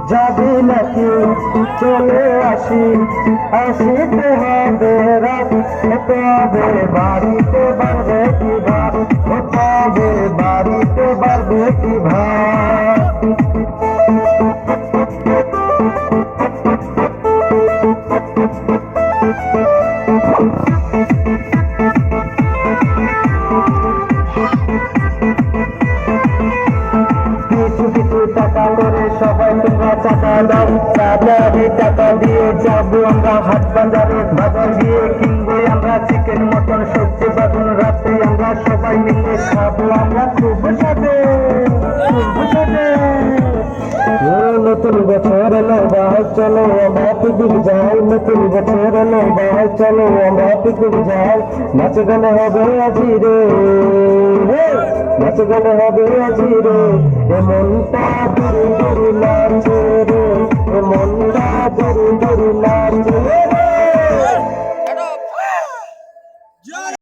যাবি নাকি চলে আসি, আসিতে হবে রাত, তবে বাড়িতে বাড়বে কি ভাত, তবে বাড়িতে বাড়বে কি ভাত। কিছু কিছু টাকা করে সবাই তোমরা টাকা দাও, তাড়াতাড়ি টাকা দিয়ে যাবো আমরা হাট বাজারে, বাজার গিয়ে কিনবো আমরা চিকেন মটন সবজি বাগুন, রাত্রে আমরা সবাই মিলে খাবো আমরা খুব সাথে খুব সাথে। নতুন বছর এলো বাহার চলো আমরা পিকনিক যাই, নতুন বছর এলো বাহার চলো আমরা পিকনিক যাই, নাচ গানে হবে আজি রে, নাচ গানে হবে আজি রে, এ মনটা দূরে দূরে নাচে রে, এ মনটা দূরে